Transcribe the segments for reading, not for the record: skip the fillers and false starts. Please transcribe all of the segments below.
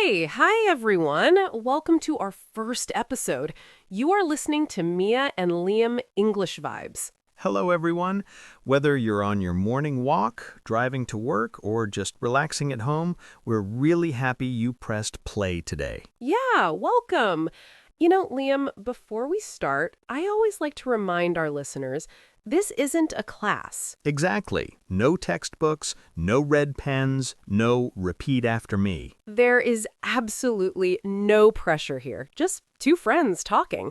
Hi everyone. Welcome to our first episode. You are listening to Mia and Liam English Vibes. Hello, everyone. Whether you're on your morning walk, driving to work, or just relaxing at home, we're really happy you pressed play today. Yeah, welcome. Liam, before we start, I always like to remind our listeners this isn't a class. Exactly. No textbooks, no red pens, no repeat after me. There is absolutely no pressure here, just two friends talking.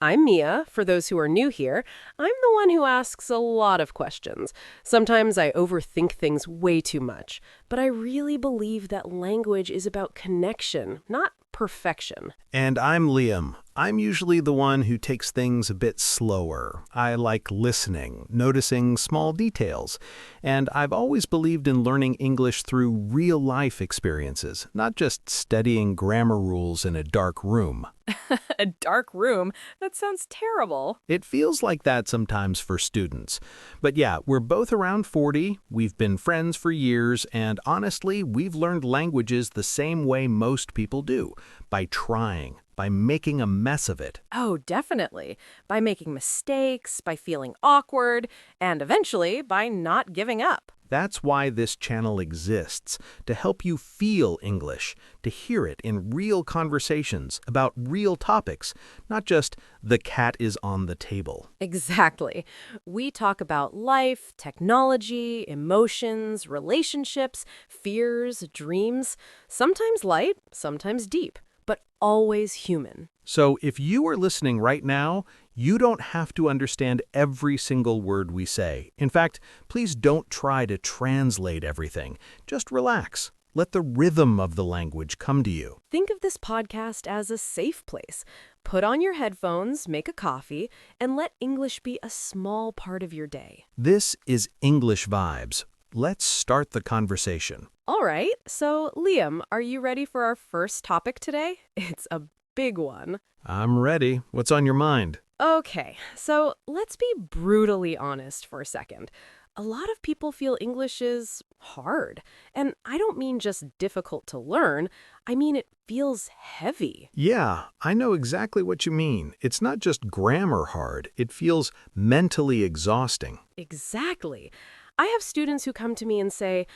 I'm Mia, for those who are new here. I'm the one who asks a lot of questions. Sometimes I overthink things way too much, but I really believe that language is about connection, not perfection. And I'm Liam. I'm usually the one who takes things a bit slower. I like listening, noticing small details. And I've always believed in learning English through real-life experiences, not just studying grammar rules in a dark room. A dark room? That sounds terrible. It feels like that sometimes for students. But yeah, we're both around 40, we've been friends for years, and honestly, we've learned languages the same way most people do, by trying, by making a mess of it. Oh, definitely. By making mistakes, by feeling awkward, and eventually by not giving up. That's why this channel exists, to help you feel English, to hear it in real conversations about real topics, not just the cat is on the table. Exactly. We talk about life, technology, emotions, relationships, fears, dreams, sometimes light, sometimes deep, but always human. So if you are listening right now, you don't have to understand every single word we say. In fact, please don't try to translate everything. Just relax. Let the rhythm of the language come to you. Think of this podcast as a safe place. Put on your headphones, make a coffee, and let English be a small part of your day. This is English Vibes. Let's start the conversation. All right, so Liam, are you ready for our first topic today? It's a big one. I'm ready. What's on your mind? Okay, so let's be brutally honest for a second. A lot of people feel English is hard. And I don't mean just difficult to learn. I mean it feels heavy. Yeah, I know exactly what you mean. It's not just grammar hard. It feels mentally exhausting. Exactly. I have students who come to me and say,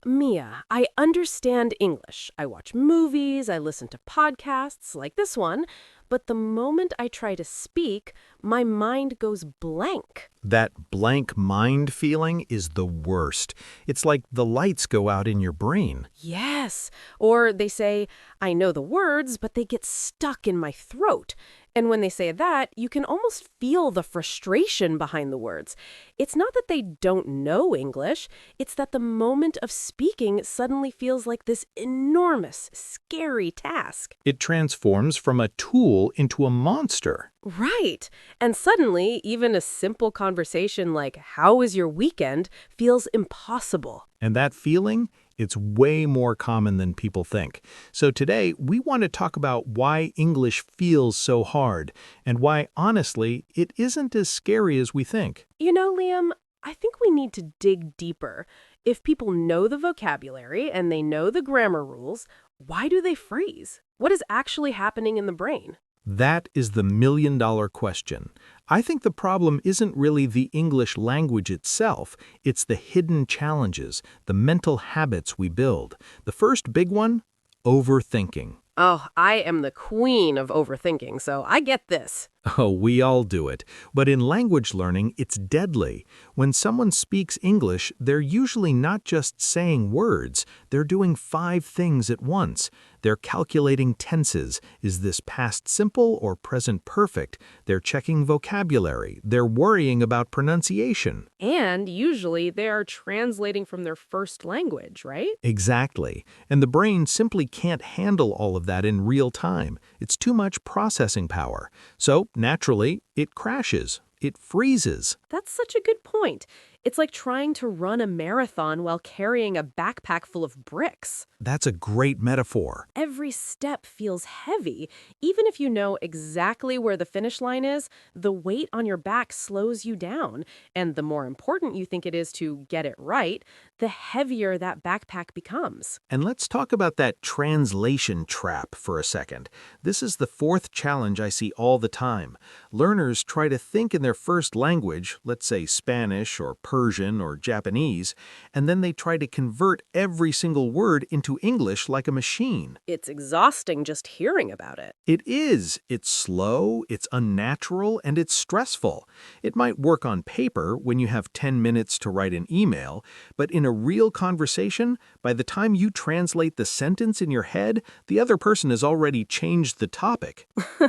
Mia, I understand English. I watch movies, I listen to podcasts like this one, but the moment I try to speak, my mind goes blank. That blank mind feeling is the worst. It's like the lights go out in your brain. Yes. Or they say, I know the words, but they get stuck in my throat. And when they say that, you can almost feel the frustration behind the words. It's not that they don't know English, it's that the moment of speaking suddenly feels like this enormous, scary task. It transforms from a tool into a monster. Right. And suddenly, even a simple conversation like, how was your weekend, feels impossible. And that feeling, it's way more common than people think. So today, we want to talk about why English feels so hard and why, honestly, it isn't as scary as we think. You know, Liam, I think we need to dig deeper. If people know the vocabulary and they know the grammar rules, why do they freeze? What is actually happening in the brain? That is the million-dollar question. I think the problem isn't really the English language itself, it's the hidden challenges, the mental habits we build. The first big one, overthinking. Oh, I am the queen of overthinking, so I get this. Oh, we all do it. But in language learning, it's deadly. When someone speaks English, they're usually not just saying words. They're doing 5 things at once. They're calculating tenses. Is this past simple or present perfect? They're checking vocabulary. They're worrying about pronunciation. And usually they are translating from their first language, right? Exactly. And the brain simply can't handle all of that in real time. It's too much processing power. So, naturally, it crashes. It freezes. That's such a good point. It's like trying to run a marathon while carrying a backpack full of bricks. That's a great metaphor. Every step feels heavy. Even if you know exactly where the finish line is, the weight on your back slows you down. And the more important you think it is to get it right, the heavier that backpack becomes. And let's talk about that translation trap for a second. This is the fourth challenge I see all the time. Learners try to think in their first language, let's say Spanish or Persian or Japanese, and then they try to convert every single word into English like a machine. It's exhausting just hearing about it. It is. It's slow, it's unnatural, and it's stressful. It might work on paper when you have 10 minutes to write an email, but in a real conversation, by the time you translate the sentence in your head, the other person has already changed the topic.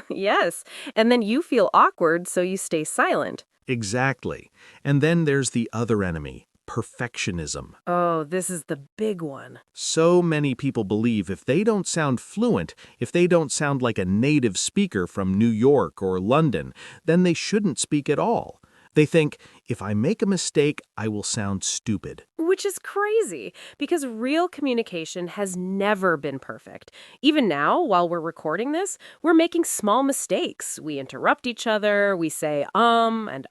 Yes, and then you feel awkward, so you stay silent. Exactly. And then there's the other enemy, perfectionism. Oh, this is the big one. So many people believe if they don't sound fluent, if they don't sound like a native speaker from New York or London, then they shouldn't speak at all. They think, if I make a mistake, I will sound stupid. Which is crazy, because real communication has never been perfect. Even now, while we're recording this, we're making small mistakes. We interrupt each other, we say and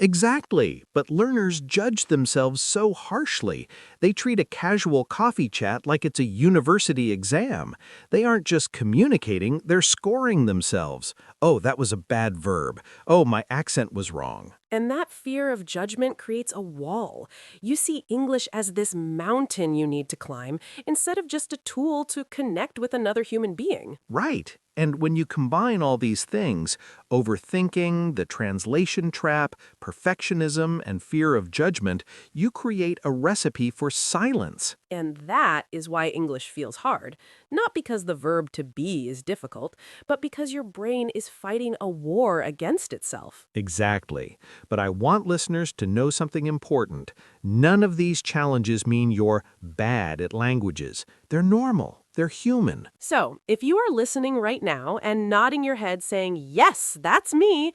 Exactly, but learners judge themselves so harshly. They treat a casual coffee chat like it's a university exam. They aren't just communicating, they're scoring themselves. Oh, that was a bad verb. Oh, my accent was wrong. And that fear of judgment creates a wall. You see English as this mountain you need to climb instead of just a tool to connect with another human being. Right. And when you combine all these things, overthinking, the translation trap, perfectionism, and fear of judgment, you create a recipe for silence. And that is why English feels hard. Not because the verb to be is difficult, but because your brain is fighting a war against itself. Exactly. But I want listeners to know something important. None of these challenges mean you're bad at languages. They're normal. They're human. So, if you are listening right now and nodding your head saying, yes, that's me,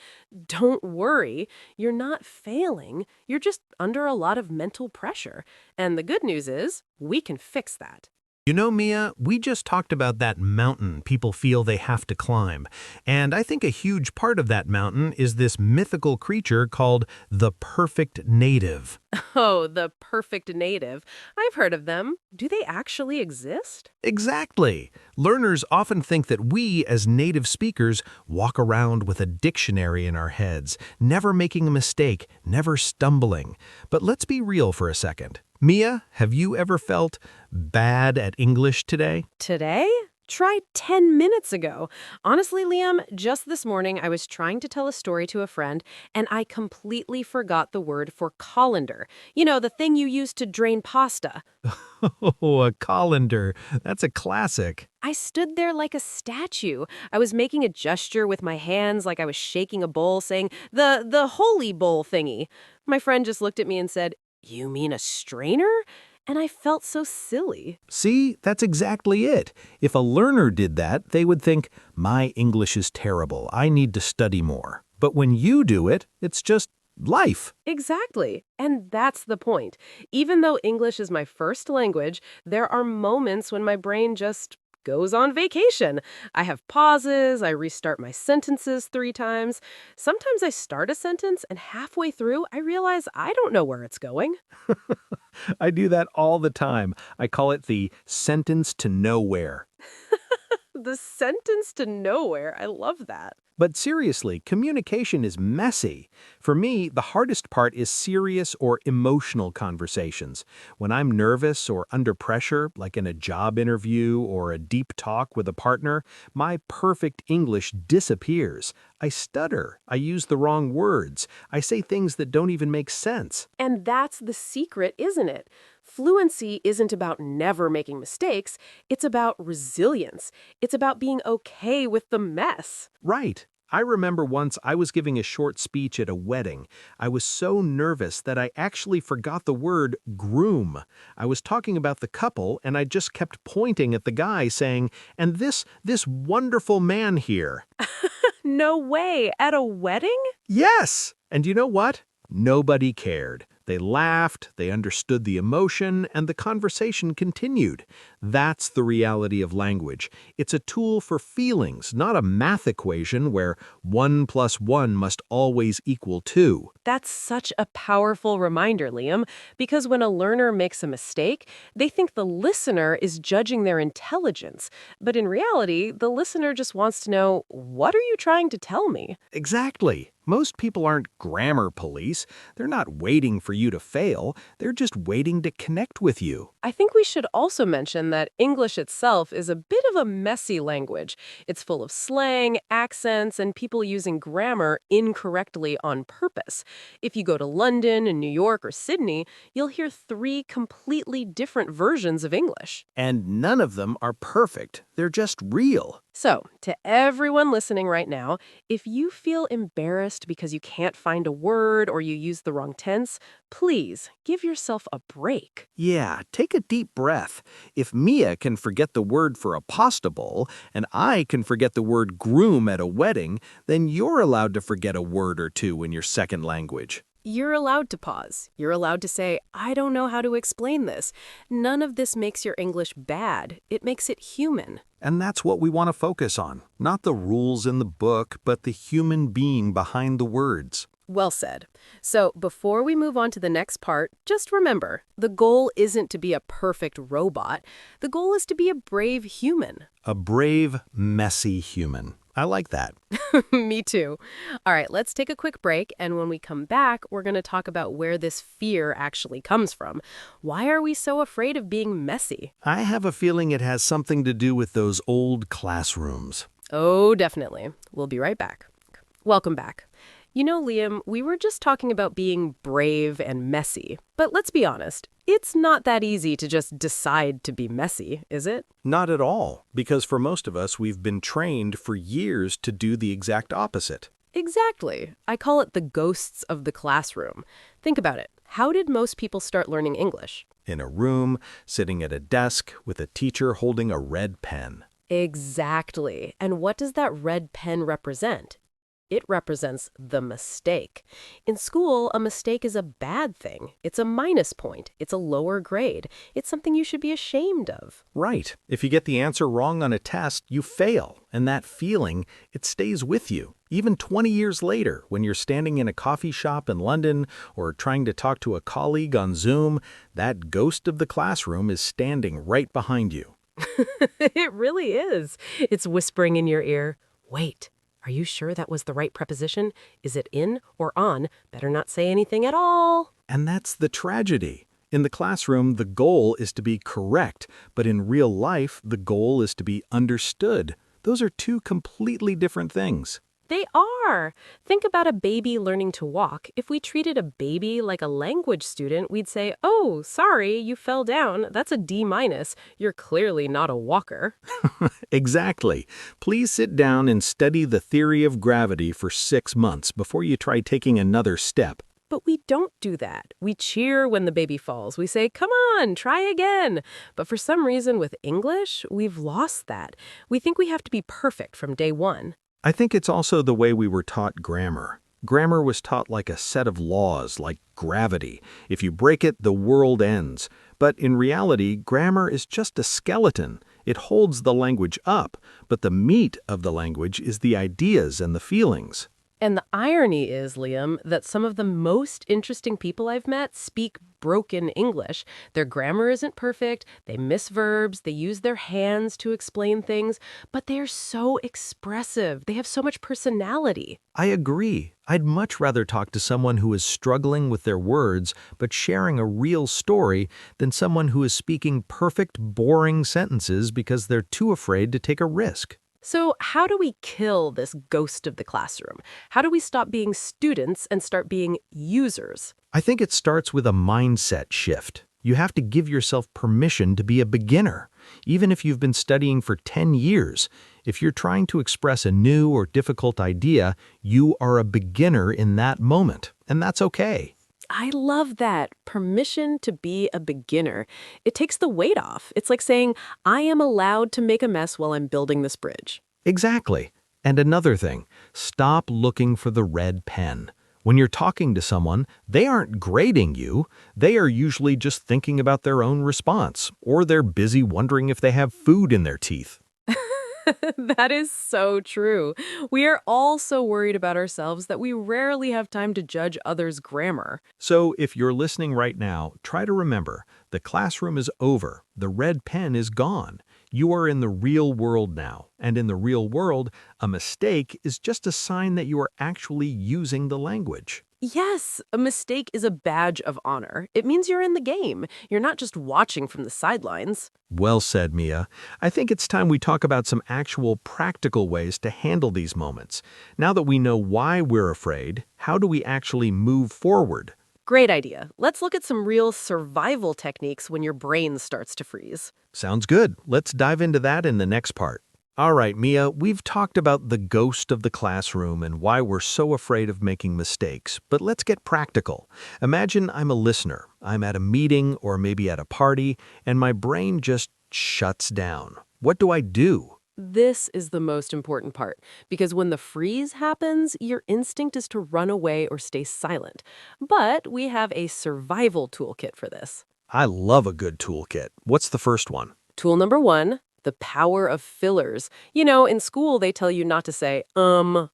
don't worry. You're not failing. You're just under a lot of mental pressure. And the good news is, we can fix that. You know, Mia, we just talked about that mountain people feel they have to climb. And I think a huge part of that mountain is this mythical creature called the perfect native. Oh, the perfect native. I've heard of them. Do they actually exist? Exactly. Learners often think that we, as native speakers, walk around with a dictionary in our heads, never making a mistake, never stumbling. But let's be real for a second. Mia, have you ever felt bad at English today? Today? Try 10 minutes ago. Honestly, Liam, just this morning I was trying to tell a story to a friend and I completely forgot the word for colander. You know, the thing you use to drain pasta. Oh, a colander. That's a classic. I stood there like a statue. I was making a gesture with my hands like I was shaking a bowl, saying, the holy bowl thingy. My friend just looked at me and said, "You mean a strainer?" And I felt so silly. See, that's exactly it. If a learner did that, they would think, my English is terrible. I need to study more. But when you do it, it's just life. Exactly. And that's the point. Even though English is my first language, there are moments when my brain just goes on vacation. I have pauses, I restart my sentences 3 times. Sometimes I start a sentence and halfway through I realize I don't know where it's going. I do that all the time. I call it the sentence to nowhere. The sentence to nowhere. I love that. But seriously, communication is messy. For me, the hardest part is serious or emotional conversations. When I'm nervous or under pressure, like in a job interview or a deep talk with a partner, my perfect English disappears. I stutter. I use the wrong words. I say things that don't even make sense. And that's the secret, isn't it? Fluency isn't about never making mistakes. It's about resilience. It's about being okay with the mess. Right. I remember once I was giving a short speech at a wedding. I was so nervous that I actually forgot the word groom. I was talking about the couple and I just kept pointing at the guy saying, and this wonderful man here. No way. At a wedding? Yes! And you know what? Nobody cared. They laughed, they understood the emotion, and the conversation continued. That's the reality of language. It's a tool for feelings, not a math equation where 1 plus 1 must always equal 2. That's such a powerful reminder, Liam, because when a learner makes a mistake, they think the listener is judging their intelligence. But in reality, the listener just wants to know, what are you trying to tell me? Exactly. Most people aren't grammar police. They're not waiting for you to fail. They're just waiting to connect with you. I think we should also mention that English itself is a bit of a messy language. It's full of slang, accents, and people using grammar incorrectly on purpose. If you go to London and New York or Sydney, you'll hear 3 completely different versions of English. And none of them are perfect. They're just real. So, to everyone listening right now, if you feel embarrassed because you can't find a word or you use the wrong tense, please give yourself a break. Yeah, take a deep breath. If Mia can forget the word for a pasta bowl, and I can forget the word groom at a wedding, then you're allowed to forget a word or two in your second language. You're allowed to pause. You're allowed to say, I don't know how to explain this. None of this makes your English bad. It makes it human. And that's what we want to focus on. Not the rules in the book, but the human being behind the words. Well said. So before we move on to the next part, just remember, the goal isn't to be a perfect robot. The goal is to be a brave human. A brave, messy human. I like that. Me too. All right, let's take a quick break, and when we come back, we're going to talk about where this fear actually comes from. Why are we so afraid of being messy? I have a feeling it has something to do with those old classrooms. Oh, definitely. We'll be right back. Welcome back. You know, Liam, we were just talking about being brave and messy. But let's be honest, it's not that easy to just decide to be messy, is it? Not at all, because for most of us, we've been trained for years to do the exact opposite. Exactly. I call it the ghosts of the classroom. Think about it. How did most people start learning English? In a room, sitting at a desk, with a teacher holding a red pen. Exactly. And what does that red pen represent? It represents the mistake. In school, a mistake is a bad thing. It's a minus point. It's a lower grade. It's something you should be ashamed of. Right. If you get the answer wrong on a test, you fail. And that feeling, it stays with you. Even 20 years later, when you're standing in a coffee shop in London or trying to talk to a colleague on Zoom, that ghost of the classroom is standing right behind you. It really is. It's whispering in your ear, wait. Are you sure that was the right preposition? Is it in or on? Better not say anything at all. And that's the tragedy. In the classroom, the goal is to be correct, but in real life, the goal is to be understood. Those are 2 completely different things. They are. Think about a baby learning to walk. If we treated a baby like a language student, we'd say, oh, sorry, you fell down. That's a D-. You're clearly not a walker. Exactly. Please sit down and study the theory of gravity for 6 months before you try taking another step. But we don't do that. We cheer when the baby falls. We say, come on, try again. But for some reason with English, we've lost that. We think we have to be perfect from day one. I think it's also the way we were taught grammar. Grammar was taught like a set of laws, like gravity. If you break it, the world ends. But in reality, grammar is just a skeleton. It holds the language up, but the meat of the language is the ideas and the feelings. And the irony is, Liam, that some of the most interesting people I've met speak broken English. Their grammar isn't perfect, they miss verbs, they use their hands to explain things, but they're so expressive. They have so much personality. I agree. I'd much rather talk to someone who is struggling with their words but sharing a real story than someone who is speaking perfect, boring sentences because they're too afraid to take a risk. So how do we kill this ghost of the classroom? How do we stop being students and start being users? I think it starts with a mindset shift. You have to give yourself permission to be a beginner. Even if you've been studying for 10 years, if you're trying to express a new or difficult idea, you are a beginner in that moment, and that's okay. I love that. Permission to be a beginner. It takes the weight off. It's like saying, I am allowed to make a mess while I'm building this bridge. Exactly. And another thing, stop looking for the red pen. When you're talking to someone, they aren't grading you. They are usually just thinking about their own response, or they're busy wondering if they have food in their teeth. That is so true. We are all so worried about ourselves that we rarely have time to judge others' grammar. So if you're listening right now, try to remember, the classroom is over. The red pen is gone. You are in the real world now. And in the real world, a mistake is just a sign that you are actually using the language. Yes, a mistake is a badge of honor. It means you're in the game. You're not just watching from the sidelines. Well said, Mia. I think it's time we talk about some actual practical ways to handle these moments. Now that we know why we're afraid, how do we actually move forward? Great idea. Let's look at some real survival techniques when your brain starts to freeze. Sounds good. Let's dive into that in the next part. All right, Mia, we've talked about the ghost of the classroom and why we're so afraid of making mistakes, but let's get practical. Imagine I'm a listener. I'm at a meeting or maybe at a party, and my brain just shuts down. What do I do? This is the most important part, because when the freeze happens, your instinct is to run away or stay silent. But we have a survival toolkit for this. I love a good toolkit. What's the first one? Tool number 1, the power of fillers. You know, in school, they tell you not to say, or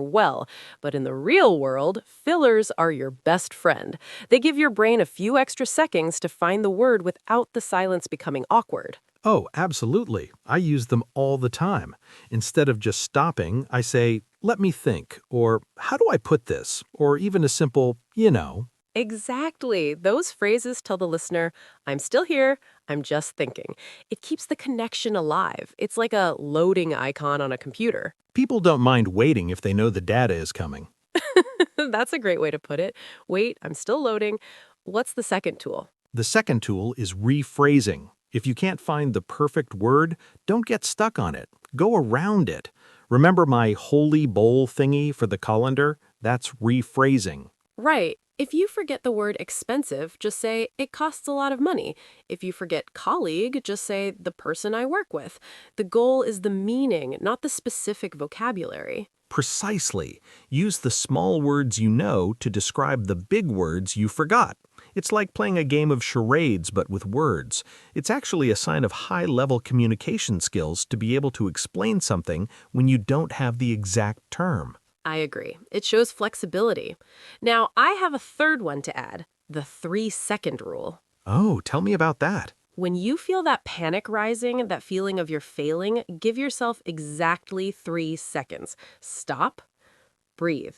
well. But in the real world, fillers are your best friend. They give your brain a few extra seconds to find the word without the silence becoming awkward. Oh, absolutely. I use them all the time. Instead of just stopping, I say, let me think, or how do I put this, or even a simple, you know. Exactly. Those phrases tell the listener, I'm still here, I'm just thinking. It keeps the connection alive. It's like a loading icon on a computer. People don't mind waiting if they know the data is coming. That's a great way to put it. Wait, I'm still loading. What's the second tool? The second tool is rephrasing. If you can't find the perfect word, don't get stuck on it. Go around it. Remember my holy bowl thingy for the colander? That's rephrasing. Right. If you forget the word expensive, just say, it costs a lot of money. If you forget colleague, just say, the person I work with. The goal is the meaning, not the specific vocabulary. Precisely. Use the small words you know to describe the big words you forgot. It's like playing a game of charades but with words. It's actually a sign of high-level communication skills to be able to explain something when you don't have the exact term. I agree. It shows flexibility. Now, I have a third one to add, the 3-second rule. Oh, tell me about that. When you feel that panic rising, that feeling of you're failing, give yourself exactly 3 seconds. Stop, breathe.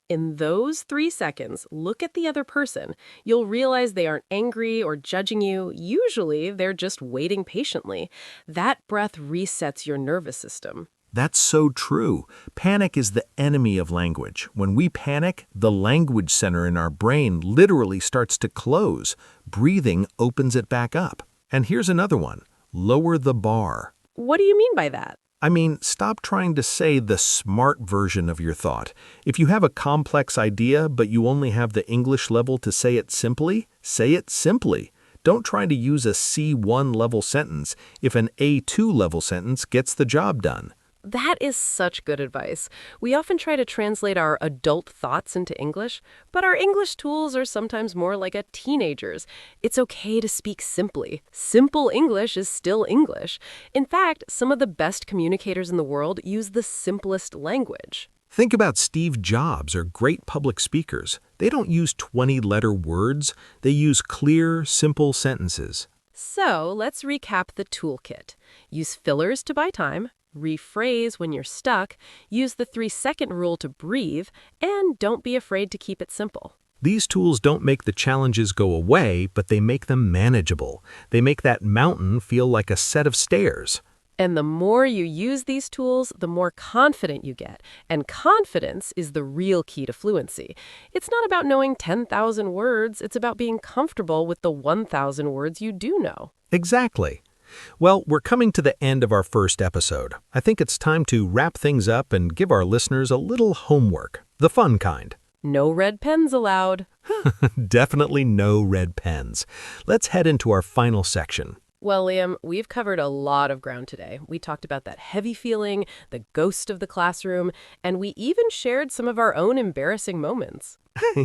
In those 3 seconds, look at the other person. You'll realize they aren't angry or judging you. Usually, they're just waiting patiently. That breath resets your nervous system. That's so true. Panic is the enemy of language. When we panic, the language center in our brain literally starts to close. Breathing opens it back up. And here's another one. Lower the bar. What do you mean by that? I mean, stop trying to say the smart version of your thought. If you have a complex idea, but you only have the English level to say it simply, say it simply. Don't try to use a C1 level sentence if an A2 level sentence gets the job done. That is such good advice. We often try to translate our adult thoughts into English, but our English tools are sometimes more like a teenager's. It's okay to speak simply. Simple English is still English. In fact, some of the best communicators in the world use the simplest language. Think about Steve Jobs or great public speakers. They don't use 20-letter words. They use clear, simple sentences. So let's recap the toolkit. Use fillers to buy time. Rephrase when you're stuck, use the 3-second rule to breathe, and don't be afraid to keep it simple. These tools don't make the challenges go away, but they make them manageable. They make that mountain feel like a set of stairs. And the more you use these tools, the more confident you get. And confidence is the real key to fluency. It's not about knowing 10,000 words, it's about being comfortable with the 1,000 words you do know. Exactly. Well, we're coming to the end of our first episode. I think it's time to wrap things up and give our listeners a little homework, the fun kind. No red pens allowed. Definitely no red pens. Let's head into our final section. Well, Liam, we've covered a lot of ground today. We talked about that heavy feeling, the ghost of the classroom, and we even shared some of our own embarrassing moments.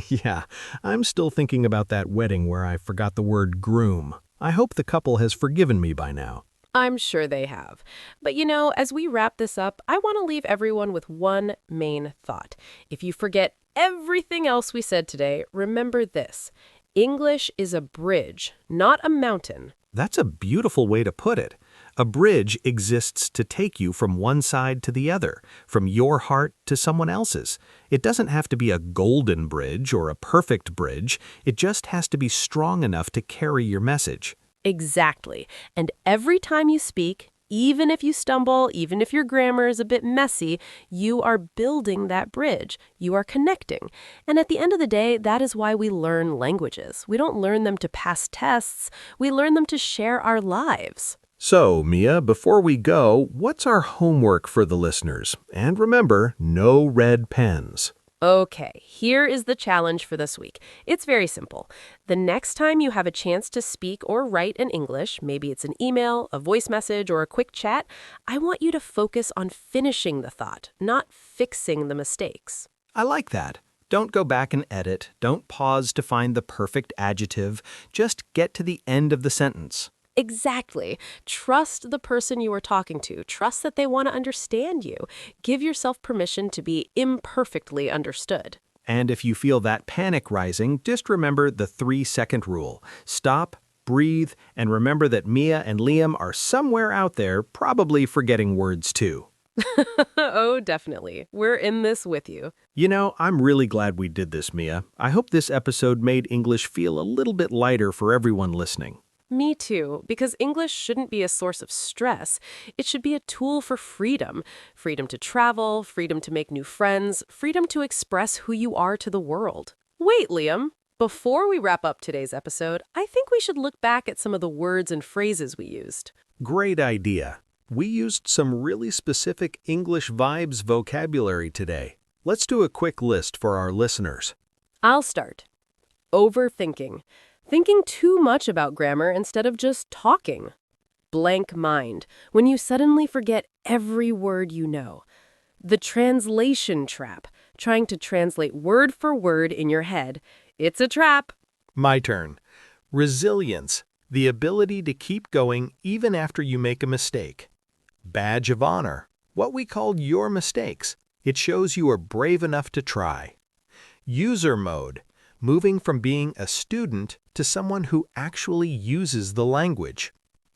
Yeah, I'm still thinking about that wedding where I forgot the word groom. I hope the couple has forgiven me by now. I'm sure they have. But as we wrap this up, I want to leave everyone with one main thought. If you forget everything else we said today, remember this. English is a bridge, not a mountain. That's a beautiful way to put it. A bridge exists to take you from one side to the other, from your heart to someone else's. It doesn't have to be a golden bridge or a perfect bridge. It just has to be strong enough to carry your message. Exactly. And every time you speak, even if you stumble, even if your grammar is a bit messy, you are building that bridge. You are connecting. And at the end of the day, that is why we learn languages. We don't learn them to pass tests. We learn them to share our lives. So, Mia, before we go, what's our homework for the listeners? And remember, no red pens. Okay, here is the challenge for this week. It's very simple. The next time you have a chance to speak or write in English, maybe it's an email, a voice message, or a quick chat, I want you to focus on finishing the thought, not fixing the mistakes. I like that. Don't go back and edit. Don't pause to find the perfect adjective. Just get to the end of the sentence. Exactly. Trust the person you are talking to. Trust that they want to understand you. Give yourself permission to be imperfectly understood. And if you feel that panic rising, just remember the 3-second rule. Stop, breathe, and remember that Mia and Liam are somewhere out there probably forgetting words too. Oh, definitely. We're in this with you. I'm really glad we did this, Mia. I hope this episode made English feel a little bit lighter for everyone listening. Me too, because English shouldn't be a source of stress. It should be a tool for freedom. Freedom to travel, freedom to make new friends, freedom to express who you are to the world. Wait, Liam. Before we wrap up today's episode, I think we should look back at some of the words and phrases we used. Great idea. We used some really specific English vibes vocabulary today. Let's do a quick list for our listeners. I'll start. Overthinking. Thinking too much about grammar instead of just talking. Blank mind. When you suddenly forget every word you know. The translation trap. Trying to translate word for word in your head. It's a trap. My turn. Resilience. The ability to keep going even after you make a mistake. Badge of honor. What we call your mistakes. It shows you are brave enough to try. User mode. Moving from being a student to someone who actually uses the language.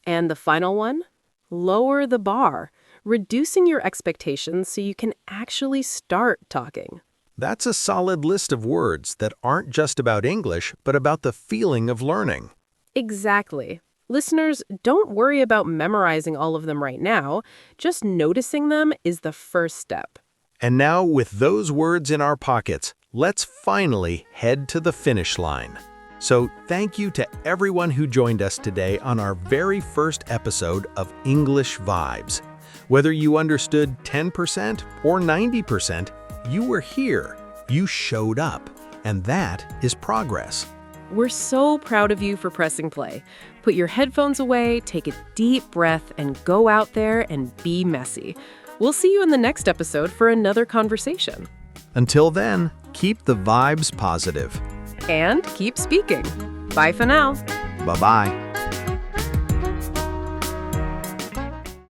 And the final one? Lower the bar. Reducing your expectations so you can actually start talking. That's a solid list of words that aren't just about English, but about the feeling of learning. Exactly. Listeners, don't worry about memorizing all of them right now. Just noticing them is the first step. And now, with those words in our pockets, let's finally head to the finish line. So thank you to everyone who joined us today on our very first episode of English Vibes. Whether you understood 10% or 90%, you were here. You showed up. And that is progress. We're so proud of you for pressing play. Put your headphones away, take a deep breath, and go out there and be messy. We'll see you in the next episode for another conversation. Until then, keep the vibes positive. And keep speaking. Bye for now. Bye-bye.